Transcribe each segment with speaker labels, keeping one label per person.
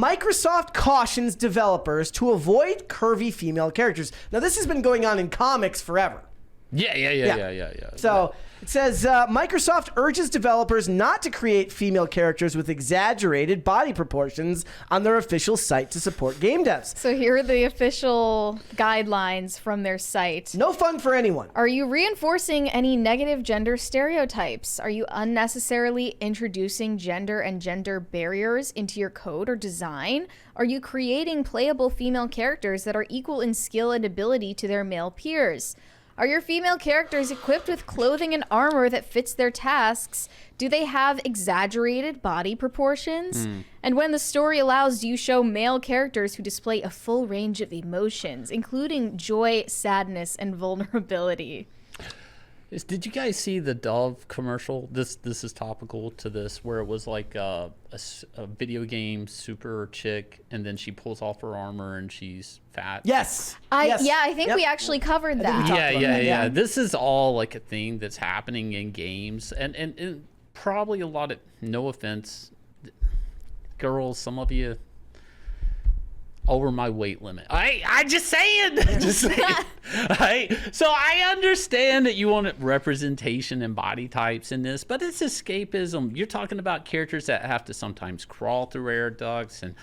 Speaker 1: Microsoft cautions developers to avoid curvy female characters. Now, this has been going on in comics forever.
Speaker 2: Yeah.
Speaker 1: So it says Microsoft urges developers not to create female characters with exaggerated body proportions on their official site to support game devs.
Speaker 3: So here are the official guidelines from their site.
Speaker 1: No fun for anyone.
Speaker 3: Are you reinforcing any negative gender stereotypes? Are you unnecessarily introducing gender and gender barriers into your code or design? Are you creating playable female characters that are equal in skill and ability to their male peers? Are your female characters equipped with clothing and armor that fits their tasks? Do they have exaggerated body proportions? And when the story allows, do you show male characters who display a full range of emotions, including joy, sadness, and vulnerability?
Speaker 2: Did you guys see the Dove commercial? This is topical to this, where it was like a video game super chick, and then she pulls off her armor and she's fat.
Speaker 1: Yes.
Speaker 3: Yeah, I think we actually covered that.
Speaker 2: Yeah. This is all like a thing that's happening in games, and probably a lot of, no offense, girls, some of you over my weight limit. I just saying. So I understand that you want representation and body types in this, but it's escapism. You're talking about characters that have to sometimes crawl through air ducts and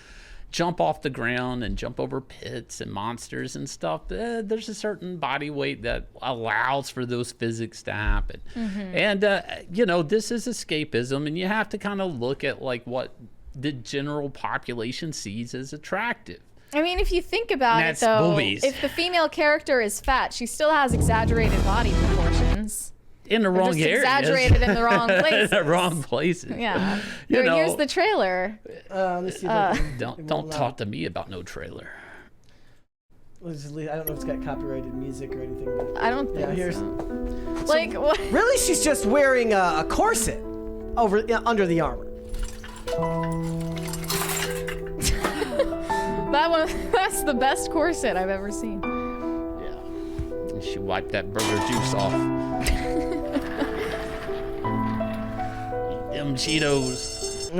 Speaker 2: jump off the ground and jump over pits and monsters and stuff. There's a certain body weight that allows for those physics to happen. And this is escapism, and you have to kind of look at like what the general population sees as attractive.
Speaker 3: I mean, if you think about it, though,
Speaker 2: boobies.
Speaker 3: If the female character is fat, she still has exaggerated body proportions.
Speaker 2: In the wrong areas.
Speaker 3: Exaggerated in the wrong places.
Speaker 2: In the wrong places.
Speaker 3: Yeah. Here's the trailer.
Speaker 1: Let's see if
Speaker 2: don't talk to me about no trailer.
Speaker 1: I don't know if it's got copyrighted music or anything. But
Speaker 3: I don't think
Speaker 1: so.
Speaker 3: Like, what?
Speaker 1: Really, she's just wearing a corset under the armor.
Speaker 3: That's the best corset I've ever seen.
Speaker 2: Yeah. She wiped that burger juice off. Eat them Cheetos.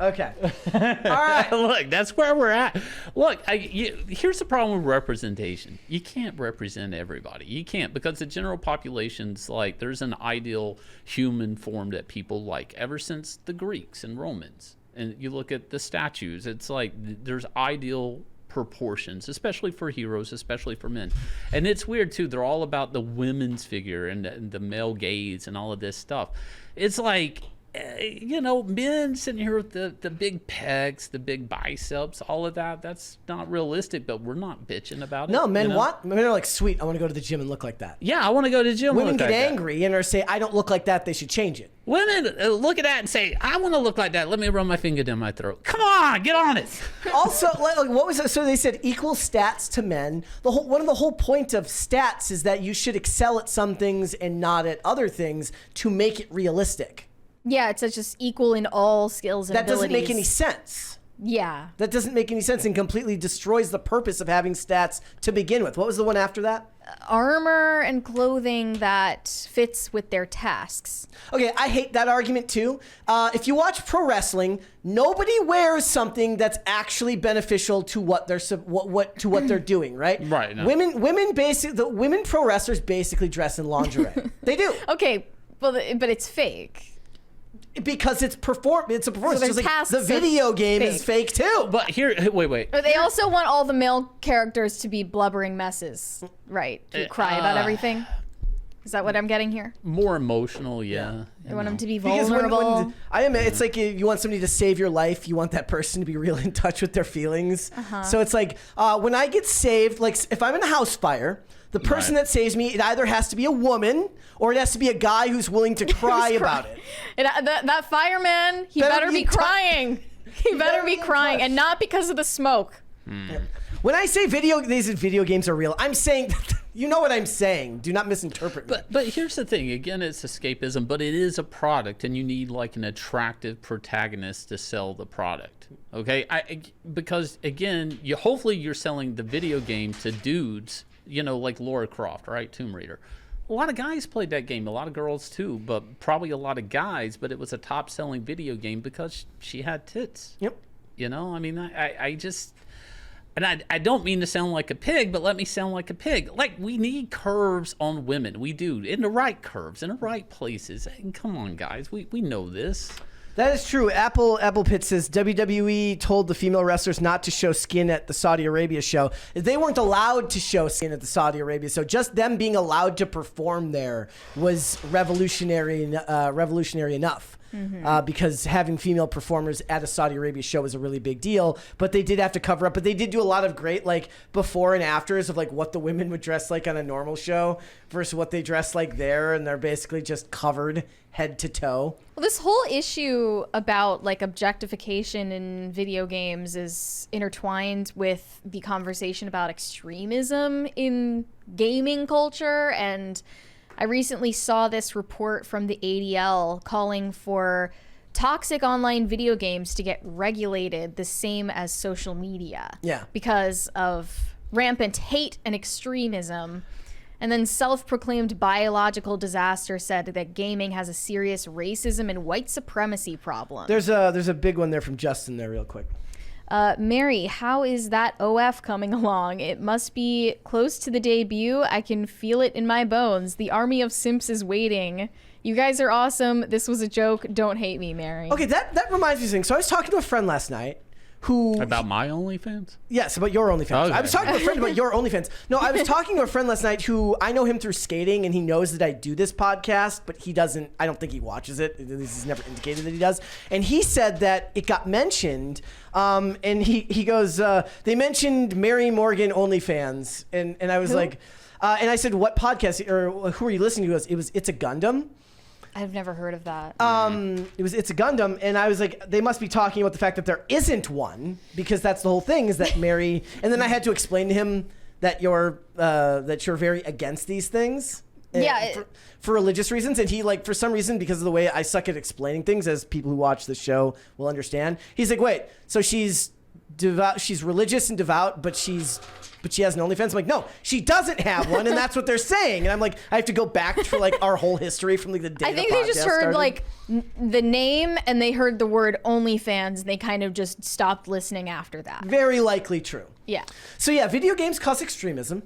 Speaker 1: Okay. All right.
Speaker 2: Look, that's where we're at. Look, here's the problem with representation. You can't represent everybody. You can't, because the general population's like, there's an ideal human form that people like ever since the Greeks and Romans. And you look at the statues, it's like there's ideal proportions, especially for heroes, especially for men. And it's weird too, they're all about the women's figure and the male gaze and all of this stuff. It's like, men sitting here with the big pecs, the big biceps, all of that, that's not realistic, but we're not bitching about it.
Speaker 1: No, men want? Men are like, sweet, I want to go to the gym and look like that.
Speaker 2: Yeah, I want to go to the gym.
Speaker 1: Women get angry and say, I don't look like that, they should change it.
Speaker 2: Women look at that and say, I want to look like that. Let me run my finger down my throat. Come on, get on it.
Speaker 1: Also, what was it? So they said equal stats to men. One of the whole point of stats is that you should excel at some things and not at other things to make it realistic.
Speaker 3: Yeah, it's just equal in all skills and abilities.
Speaker 1: That doesn't make any sense.
Speaker 3: Yeah.
Speaker 1: That doesn't make any sense and completely destroys the purpose of having stats to begin with. What was the one after that?
Speaker 3: Armor and clothing that fits with their tasks.
Speaker 1: Okay, I hate that argument too. If you watch pro wrestling, nobody wears something that's actually beneficial to what they're doing, right?
Speaker 2: Right. No.
Speaker 1: The women pro wrestlers basically dress in lingerie. They do.
Speaker 3: Okay, but it's fake.
Speaker 1: Because it's a performance.
Speaker 3: So
Speaker 1: Just like the video game is fake too.
Speaker 2: But here, wait.
Speaker 3: But they also want all the male characters to be blubbering messes, right? To cry about everything. Is that what I'm getting here?
Speaker 2: More emotional, yeah.
Speaker 3: They want them to be vulnerable.
Speaker 1: It's like you want somebody to save your life. You want that person to be really in touch with their feelings. So it's like when I get saved, like if I'm in a house fire, the person that saves me, it either has to be a woman or it has to be a guy who's willing to cry about it.
Speaker 3: That fireman, he better be crying. He better be crying, and not because of the smoke.
Speaker 1: When I say video games are real, I'm saying, you know what I'm saying. Do not misinterpret me.
Speaker 2: But here's the thing. Again, it's escapism, but it is a product, and you need like an attractive protagonist to sell the product. Okay, because again, hopefully you're selling the video game to dudes. Like Lara Croft, right? Tomb Raider. A lot of guys played that game. A lot of girls too, but probably a lot of guys. But it was a top-selling video game because she had tits.
Speaker 1: Yep.
Speaker 2: You know, I mean, I just, and I don't mean to sound like a pig, but let me sound like a pig. Like, we need curves on women. We do, in the right curves, in the right places. And come on, guys, we know this.
Speaker 1: That is true. Apple Pit says WWE told the female wrestlers not to show skin at the Saudi Arabia show. They weren't allowed to show skin at the Saudi Arabia, so just them being allowed to perform there was revolutionary enough. Because having female performers at a Saudi Arabia show was a really big deal, but they did have to cover up. But they did do a lot of great like before and afters of like what the women would dress like on a normal show versus what they dress like there, and they're basically just covered head to toe.
Speaker 3: Well, this whole issue about like objectification in video games is intertwined with the conversation about extremism in gaming culture. And I recently saw this report from the ADL calling for toxic online video games to get regulated the same as social media.
Speaker 1: Yeah.
Speaker 3: Because of rampant hate and extremism. And then self-proclaimed biological disaster said that gaming has a serious racism and white supremacy problem.
Speaker 1: There's a big one there from Justin there real quick.
Speaker 3: Mary, how is that OF coming along? It must be close to the debut. I can feel it in my bones. The army of simps is waiting. You guys are awesome. This was a joke. Don't hate me, Mary.
Speaker 1: Okay, that reminds me of something. So I was talking to a friend last night who...
Speaker 2: About my OnlyFans?
Speaker 1: Yes, about your OnlyFans.
Speaker 2: Okay.
Speaker 1: I was talking to a friend about your OnlyFans. No, I was talking to a friend last night who I know him through skating, and he knows that I do this podcast, but he doesn't, I don't think he watches it. At least he's never indicated that he does. And he said that it got mentioned, and he goes, they mentioned Mary Morgan OnlyFans. And I was like, and I said, what podcast, or who are you listening to? He goes, It's a Gundam.
Speaker 3: I've never heard of that.
Speaker 1: It's a Gundam, and I was like, they must be talking about the fact that there isn't one, because that's the whole thing, is that Mary. And then I had to explain to him that you're very against these things.
Speaker 3: Yeah,
Speaker 1: for religious reasons, and he like for some reason, because of the way I suck at explaining things, as people who watch the show will understand. He's like, wait, so she's devout, she's religious and devout, but she has an OnlyFans. I'm like, no, she doesn't have one, and that's what they're saying. And I'm like, I have to go back for like our whole history from like the day.
Speaker 3: I think they just heard
Speaker 1: started.
Speaker 3: like the name, and they heard the word OnlyFans, and they kind of just stopped listening after that.
Speaker 1: Very likely true.
Speaker 3: Yeah.
Speaker 1: So yeah, video games cause extremism.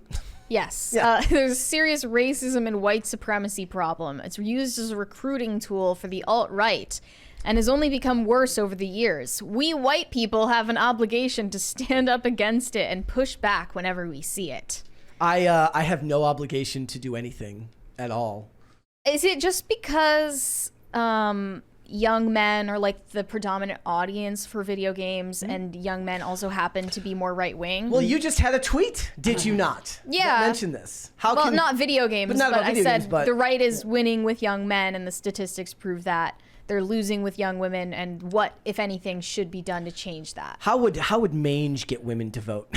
Speaker 3: Yes.
Speaker 1: Yeah.
Speaker 3: There's a serious racism and white supremacy problem. It's used as a recruiting tool for the alt-right and has only become worse over the years. We white people have an obligation to stand up against it and push back whenever we see it.
Speaker 1: I have no obligation to do anything at all.
Speaker 3: Is it just because young men are like the predominant audience for video games, and young men also happen to be more right-wing?
Speaker 1: Well, you just had a tweet, did you not?
Speaker 3: Yeah.
Speaker 1: That mentioned this.
Speaker 3: Well, not video games,
Speaker 1: not
Speaker 3: but
Speaker 1: about
Speaker 3: I
Speaker 1: video
Speaker 3: said
Speaker 1: games, but-
Speaker 3: the right is winning with young men, and the statistics prove that. They're losing with young women, and what, if anything, should be done to change that?
Speaker 1: How would Mange get women to vote?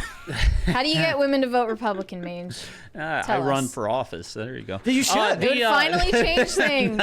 Speaker 3: How do you get women to vote Republican, Mange?
Speaker 2: I run for office. There you go.
Speaker 1: You should.
Speaker 3: It would finally change things.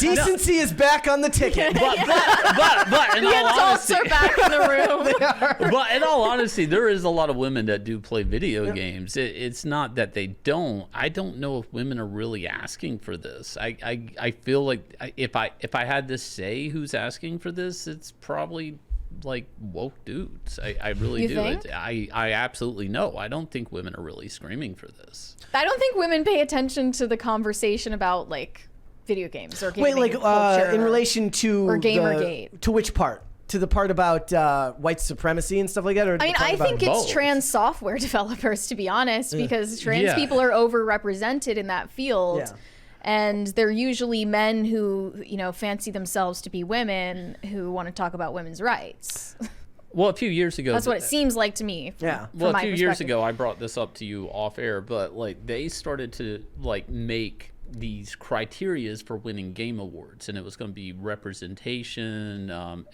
Speaker 1: Decency is back on the ticket.
Speaker 2: But in
Speaker 3: The
Speaker 2: all
Speaker 3: adults
Speaker 2: honesty,
Speaker 3: are back in the room.
Speaker 2: but in all honesty, there is a lot of women that do play video games. It's not that they don't. I don't know if women are really asking for this. I feel like if I had to say who's asking for this, it's probably like woke dudes. I really
Speaker 3: You
Speaker 2: do.
Speaker 3: think?
Speaker 2: I absolutely know. I don't think women are really screaming for this.
Speaker 3: I don't think women pay attention to the conversation about like video games or gaming
Speaker 1: Wait, like
Speaker 3: culture
Speaker 1: in relation to
Speaker 3: or Gamergate.
Speaker 1: To which part? To the part about white supremacy and stuff like that? Or
Speaker 3: I mean, I think it's
Speaker 2: both.
Speaker 3: trans software developers, to be honest, because trans
Speaker 2: Yeah.
Speaker 3: people are overrepresented in that field.
Speaker 1: Yeah.
Speaker 3: And they're usually men who, fancy themselves to be women who want to talk about women's rights.
Speaker 2: Well, a few years ago,
Speaker 3: That's what it seems like to me.
Speaker 1: Yeah.
Speaker 3: From
Speaker 2: well, a
Speaker 3: my
Speaker 2: few years
Speaker 3: perspective.
Speaker 2: ago, I brought this up to you off air, but like they started to like make these criterias for winning game awards, and it was going to be representation,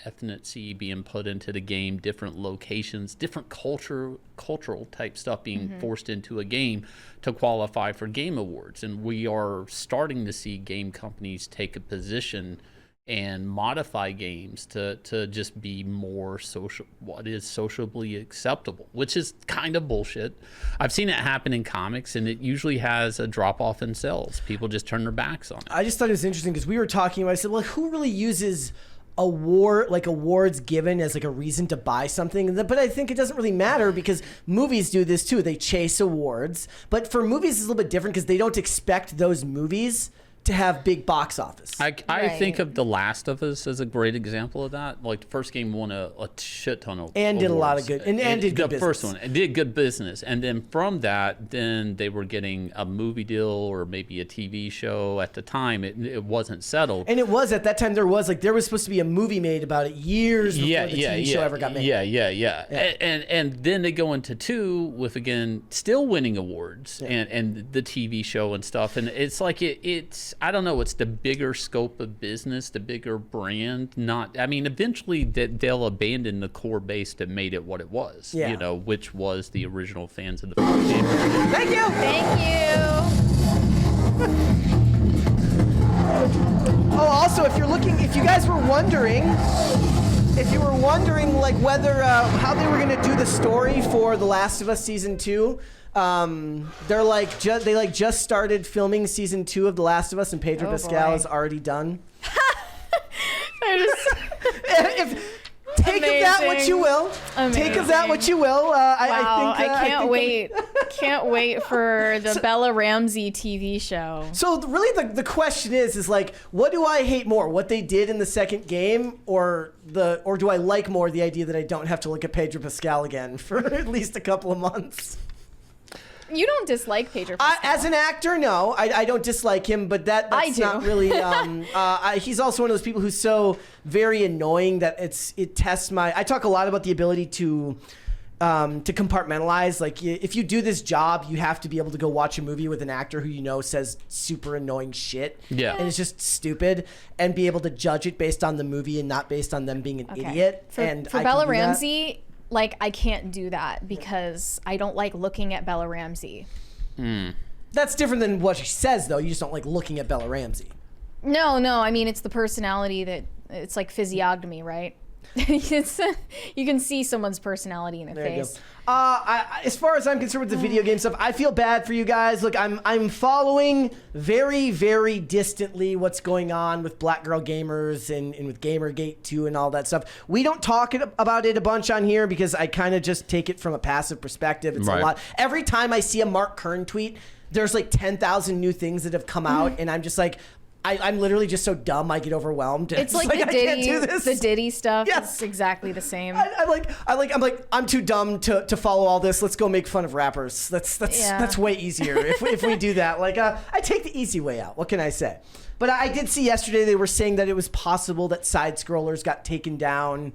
Speaker 2: ethnicity being put into the game, different locations, different cultural type stuff being forced into a game to qualify for game awards. And we are starting to see game companies take a position and modify games to just be more social, what is sociably acceptable, which is kind of bullshit. I've seen it happen in comics, and it usually has a drop off in sales. People just turn their backs on it.
Speaker 1: I just thought it was interesting because we were talking about, I said, well, who really uses awards given as like a reason to buy something. But I think it doesn't really matter because movies do this too. They chase awards. But for movies, it's a little bit different because they don't expect those movies to have big box office.
Speaker 2: I think of The Last of Us as a great example of that. Like the first game won a shit ton of
Speaker 1: and did
Speaker 2: awards.
Speaker 1: a lot of good and did good business.
Speaker 2: The first one, it did good business, and then from that, then they were getting a movie deal or maybe a TV show. At the time, it wasn't settled.
Speaker 1: And it was at that time there was supposed to be a movie made about it years before the TV show ever got made.
Speaker 2: Yeah. And then they go into 2 with again still winning awards and the TV show and stuff, and it's like it's. I don't know. It's the bigger scope of business, the bigger brand. Eventually they'll abandon the core base that made it what it was.
Speaker 1: Yeah.
Speaker 2: You know, which was the original fans of the first game.
Speaker 1: Thank you.
Speaker 3: Thank you.
Speaker 1: Oh, also, if you guys were wondering, like whether how they were gonna do the story for The Last of Us season 2. They just started filming season 2 of The Last of Us, and Pedro Pascal is already done. Take of that what you will.
Speaker 3: Amazing.
Speaker 1: Take of that what you will.
Speaker 3: I can't wait for the Bella Ramsey TV show.
Speaker 1: So really, the question is like, what do I hate more? What they did in the second game, or do I like more the idea that I don't have to look at Pedro Pascal again for at least a couple of months?
Speaker 3: You don't dislike Pedro Pascal.
Speaker 1: As an actor, no. I don't dislike him, but that's not really... he's also one of those people who's so very annoying that it tests my... I talk a lot about the ability to compartmentalize. Like, if you do this job, you have to be able to go watch a movie with an actor who you know says super annoying shit.
Speaker 2: Yeah.
Speaker 1: And it's just stupid, and be able to judge it based on the movie and not based on them being an idiot.
Speaker 3: For Bella Ramsey... Like, I can't do that because I don't like looking at Bella Ramsey.
Speaker 1: That's different than what she says, though. You just don't like looking at Bella Ramsey.
Speaker 3: No. I mean, it's the personality that... It's like physiognomy, right? You can see someone's personality in their face.
Speaker 1: As far as I'm concerned with the video game stuff, I feel bad for you guys. Look, I'm following very, very distantly what's going on with Black Girl Gamers and with Gamergate 2 and all that stuff. We don't talk about it a bunch on here because I kind of just take it from a passive perspective. It's a lot. Every time I see a Mark Kern tweet, there's like 10,000 new things that have come out, and I'm just like... I'm literally just so dumb I get overwhelmed.
Speaker 3: It's like the Diddy stuff. Yes. It's exactly the same.
Speaker 1: I'm too dumb to follow all this. Let's go make fun of rappers. That's way easier if we do that. Like I take the easy way out. What can I say? But I did see yesterday they were saying that it was possible that side scrollers got taken down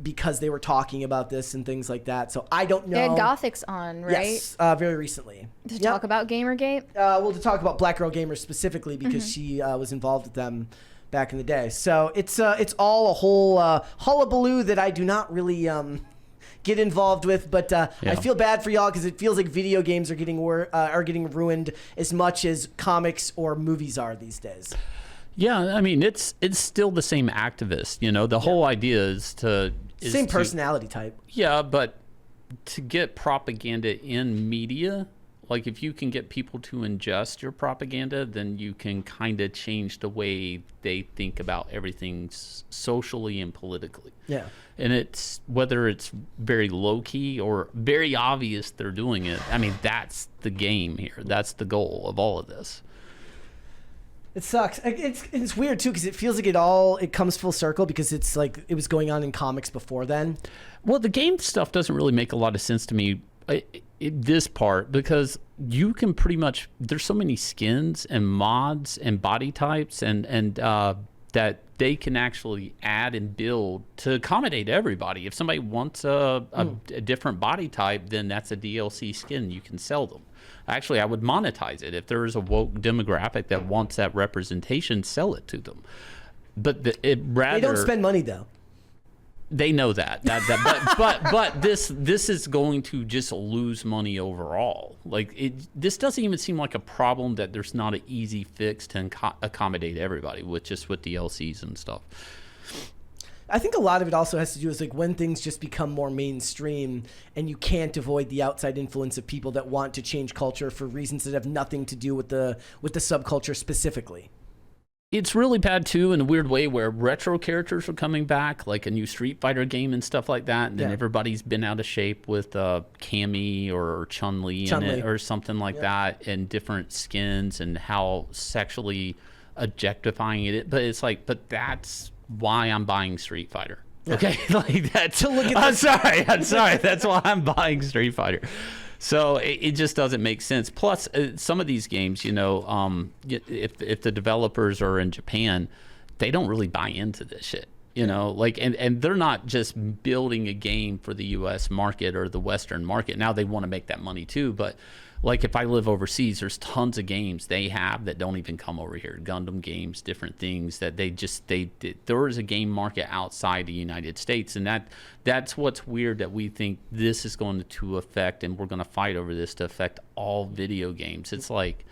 Speaker 1: because they were talking about this and things like that. So I don't know.
Speaker 3: They had Gothics on, right?
Speaker 1: Yes, very recently.
Speaker 3: To talk about Gamergate?
Speaker 1: To talk about Black Girl Gamers specifically because she was involved with them back in the day. So it's all a whole hullabaloo that I do not really get involved with, but I feel bad for y'all because it feels like video games are getting ruined as much as comics or movies are these days.
Speaker 2: Yeah, I mean, it's still the same activist, you know. The whole idea is same
Speaker 1: personality type.
Speaker 2: Yeah, but to get propaganda in media, like if you can get people to ingest your propaganda, then you can kind of change the way they think about everything socially and politically. Yeah. And it's whether it's very low key or very obvious they're doing it. I mean, that's the game here. That's the goal of all of this.
Speaker 1: It sucks. It's weird too because it feels like it comes full circle because it's like it was going on in comics before then.
Speaker 2: Well, the game stuff doesn't really make a lot of sense to me. This part because you can pretty much there's so many skins and mods and body types and that they can actually add and build to accommodate everybody. If somebody wants a different body type, then that's a DLC skin. You can sell them. Actually, I would monetize it. If there is a woke demographic that wants that representation, sell it to them. But they don't spend money though. They know that. But this is going to just lose money overall. Like this doesn't even seem like a problem that there's not an easy fix to accommodate everybody with DLCs and stuff.
Speaker 1: I think a lot of it also has to do with like when things just become more mainstream and you can't avoid the outside influence of people that want to change culture for reasons that have nothing to do with the subculture specifically.
Speaker 2: It's really bad too, in a weird way, where retro characters are coming back, like a new Street Fighter game and stuff like that. And then everybody's been out of shape with Cammy or Chun-Li in it or something like that, and different skins and how sexually objectifying it. But it's like, but that's why I'm buying Street Fighter. Okay, like that. To look at I'm sorry. That's why I'm buying Street Fighter. So it just doesn't make sense. Plus, some of these games, you know, if the developers are in Japan, they don't really buy into this shit. You know, like, and they're not just building a game for the U.S. market or the Western market. Now they want to make that money too, but like if I live overseas, there's tons of games they have that don't even come over here. Gundam games, different things that there is a game market outside the United States, and that's what's weird, that we think this is going to affect, and we're going to fight over this to affect all video games. It's like,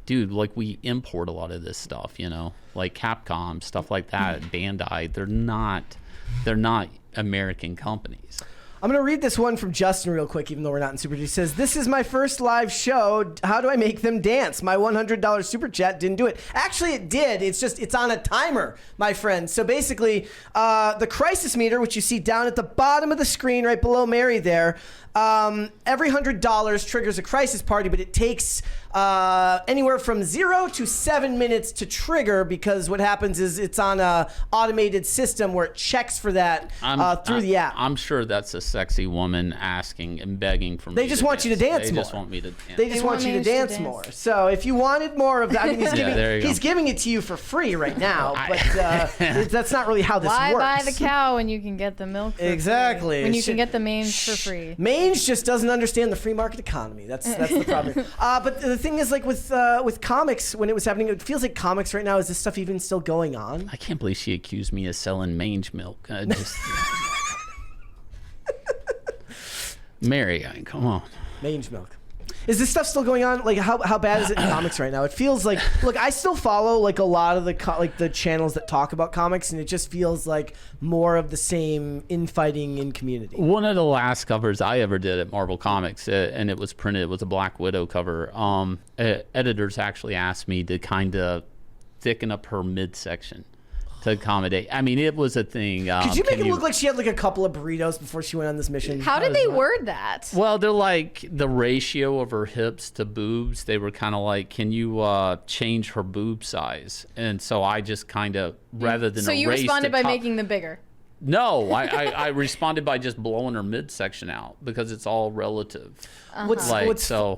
Speaker 2: dude, like we import a lot of this stuff, you know, like Capcom, stuff like that, Bandai. They're not American companies.
Speaker 1: I'm going to read this one from Justin real quick, even though we're not in Super Chat. He says, this is my first live show. How do I make them dance? My $100 Super Chat didn't do it. Actually, it did. It's on a timer, my friend. So basically, the crisis meter, which you see down at the bottom of the screen right below Mary there, every $100 triggers a crisis party, but it takes anywhere from 0 to 7 minutes to trigger, because what happens is it's on a automated system where it checks for that through the app.
Speaker 2: I'm sure that's a sexy woman asking and begging for me.
Speaker 1: They just want you to dance more.
Speaker 2: They just want me to dance.
Speaker 1: They just want you to dance more. So if you wanted more of that, I mean, he's giving it to you for free right now, but that's not really how this works.
Speaker 3: Why buy the cow when you can get the milk for
Speaker 1: exactly
Speaker 3: free? When you can get the mange for free.
Speaker 1: Mange just doesn't understand the free market economy. That's the problem. But the thing is, like with comics, when it was happening, it feels like comics right now, is this stuff even still going on?
Speaker 2: I can't believe she accused me of selling mange milk. Mary, come on.
Speaker 1: Mange milk. Is this stuff still going on? Like, how bad is it in comics right now? It feels like, look, I still follow like a lot of the channels that talk about comics, and it just feels like more of the same infighting in community.
Speaker 2: One of the last covers I ever did at Marvel Comics, and it was printed, it was a Black Widow cover. Editors actually asked me to kind of thicken up her midsection to accommodate. I mean, it was a thing.
Speaker 1: Could you make it look like she had like a couple of burritos before she went on this mission?
Speaker 3: How did they word that?
Speaker 2: Well, they're like the ratio of her hips to boobs. They were kind of like, can you change her boob size? And so I just kind of, rather than
Speaker 3: so you responded by making them bigger.
Speaker 2: No, I responded by just blowing her midsection out, because it's all relative.
Speaker 1: What's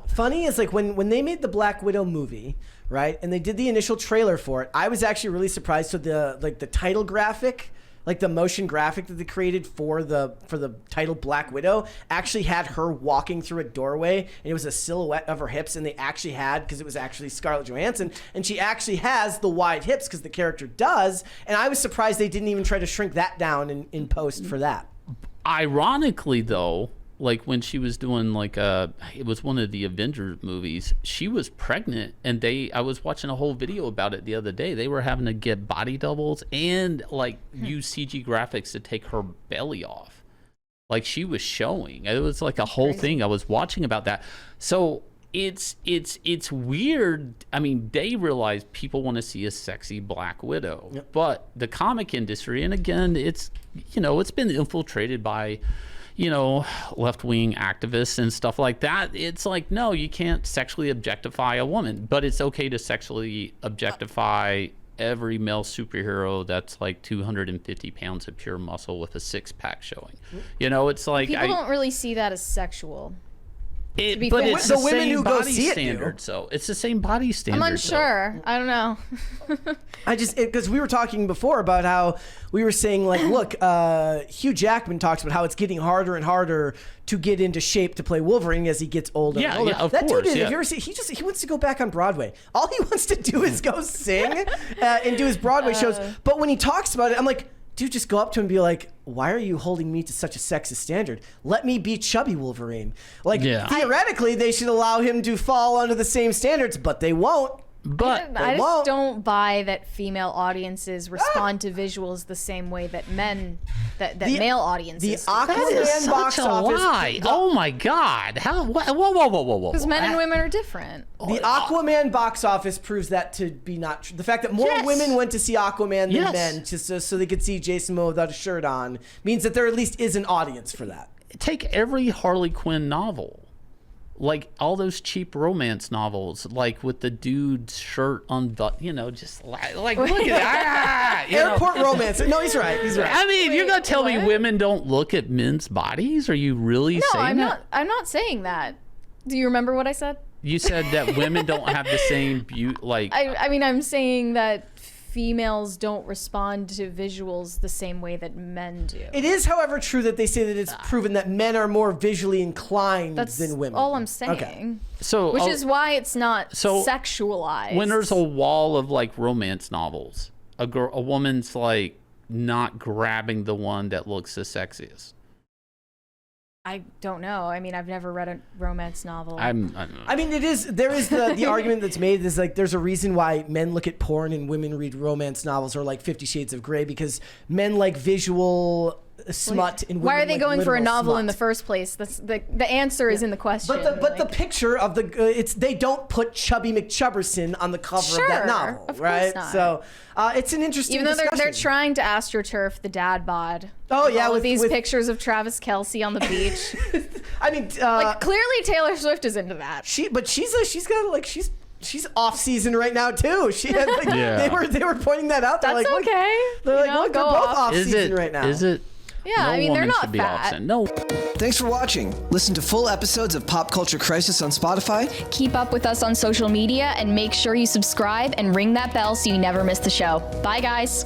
Speaker 1: funny is, like, when they made the Black Widow movie, right, and they did the initial trailer for it, I was actually really surprised. So the title graphic, like the motion graphic that they created for the title Black Widow, actually had her walking through a doorway, and it was a silhouette of her hips, and they actually had, because it was actually Scarlett Johansson, and she actually has the wide hips because the character does, and I was surprised they didn't even try to shrink that down in post for that.
Speaker 2: Ironically, though, like when she was doing like it was one of the Avengers movies, she was pregnant, and I was watching a whole video about it the other day. They were having to get body doubles and like use CG graphics to take her belly off. Like, she was showing. It was like a whole thing. I was watching about that. So it's weird. I mean, they realize people want to see a sexy Black Widow, but the comic industry, and again, it's been infiltrated by left-wing activists and stuff like that. It's like, no, you can't sexually objectify a woman, but it's okay to sexually objectify every male superhero that's like 250 pounds of pure muscle with a six-pack showing. It's like,
Speaker 3: people don't really see that as sexual.
Speaker 2: But it's the women who go see it. So it's the same body standard.
Speaker 3: I'm unsure. I don't know.
Speaker 1: Because we were talking before about how we were saying, like, look, Hugh Jackman talks about how it's getting harder and harder to get into shape to play Wolverine as he gets older and older.
Speaker 2: Yeah, of
Speaker 1: that
Speaker 2: course.
Speaker 1: Dude, if you ever see, he wants to go back on Broadway. All he wants to do is go sing and do his Broadway shows. But when he talks about it, I'm like, dude, just go up to him and be like, why are you holding me to such a sexist standard? Let me be chubby Wolverine. Like, theoretically, they should allow him to fall under the same standards, but they won't.
Speaker 2: But
Speaker 3: I
Speaker 1: won't.
Speaker 3: just don't buy that female audiences respond to visuals the same way that male audiences
Speaker 1: The
Speaker 3: do.
Speaker 2: that
Speaker 1: Aquaman
Speaker 2: is
Speaker 1: box
Speaker 2: such a
Speaker 1: office.
Speaker 2: lie. Oh my God! How? Whoa!
Speaker 3: Because men and women are different.
Speaker 1: The Aquaman box office proves that to be not true. The fact that more
Speaker 2: Yes.
Speaker 1: women went to see Aquaman than
Speaker 2: Yes.
Speaker 1: men, just so they could see Jason Momoa without a shirt on, means that there at least is an audience for that.
Speaker 2: Take every Harley Quinn novel. Like all those cheap romance novels, like with the dude's shirt unbuttoned, just like look at that.
Speaker 1: Airport romance. No, he's right. He's right.
Speaker 2: I mean, you're gonna tell me
Speaker 3: what?
Speaker 2: women don't look at men's bodies? Are you really
Speaker 3: No,
Speaker 2: saying
Speaker 3: I'm
Speaker 2: that?
Speaker 3: not. I'm not saying that. Do you remember what I said?
Speaker 2: You said that women don't have the same beauty. Like
Speaker 3: I mean, I'm saying that females don't respond to visuals the same way that men do.
Speaker 1: It is, however, true that they say that it's proven that men are more visually inclined
Speaker 3: That's
Speaker 1: than women.
Speaker 3: all I'm saying.
Speaker 1: Okay.
Speaker 2: so,
Speaker 3: Which is why it's not
Speaker 2: so
Speaker 3: sexualized.
Speaker 2: when there's a wall of like romance novels, a woman's like not grabbing the one that looks the sexiest.
Speaker 3: I don't know. I mean, I've never read a romance novel.
Speaker 1: I mean, there is the argument that's made is like there's a reason why men look at porn and women read romance novels or like 50 Shades of Grey, because men like visual smut and women
Speaker 3: Why are they
Speaker 1: like
Speaker 3: going for a
Speaker 1: literal
Speaker 3: novel
Speaker 1: smut.
Speaker 3: in the first place? That's the answer is in the question.
Speaker 1: But the picture of they don't put Chubby McChubberson on the cover of that
Speaker 3: Sure,
Speaker 1: novel,
Speaker 3: of course
Speaker 1: right?
Speaker 3: not.
Speaker 1: So it's an interesting
Speaker 3: even though they're
Speaker 1: discussion.
Speaker 3: trying to AstroTurf the dad bod.
Speaker 1: Oh, yeah,
Speaker 3: all
Speaker 1: with
Speaker 3: of these
Speaker 1: with-
Speaker 3: pictures of Travis Kelce on the beach.
Speaker 1: I mean,
Speaker 3: Like clearly Taylor Swift is into that.
Speaker 1: she's off season right now too. She had like,
Speaker 2: Yeah.
Speaker 1: they were pointing that out. They're
Speaker 3: That's
Speaker 1: like, look,
Speaker 3: okay.
Speaker 1: they're like,
Speaker 3: You know,
Speaker 1: look, they're
Speaker 3: go
Speaker 1: both
Speaker 3: off.
Speaker 1: off
Speaker 2: Is
Speaker 1: season
Speaker 2: it
Speaker 1: right now.
Speaker 2: Is it?
Speaker 3: Yeah,
Speaker 2: no
Speaker 3: I mean, they're
Speaker 2: woman
Speaker 3: not
Speaker 2: should be
Speaker 3: fat.
Speaker 2: off season. No.
Speaker 4: Thanks for watching. Listen to full episodes of Pop Culture Crisis on Spotify.
Speaker 5: Keep up with us on social media and make sure you subscribe and ring that bell so you never miss the show. Bye, guys.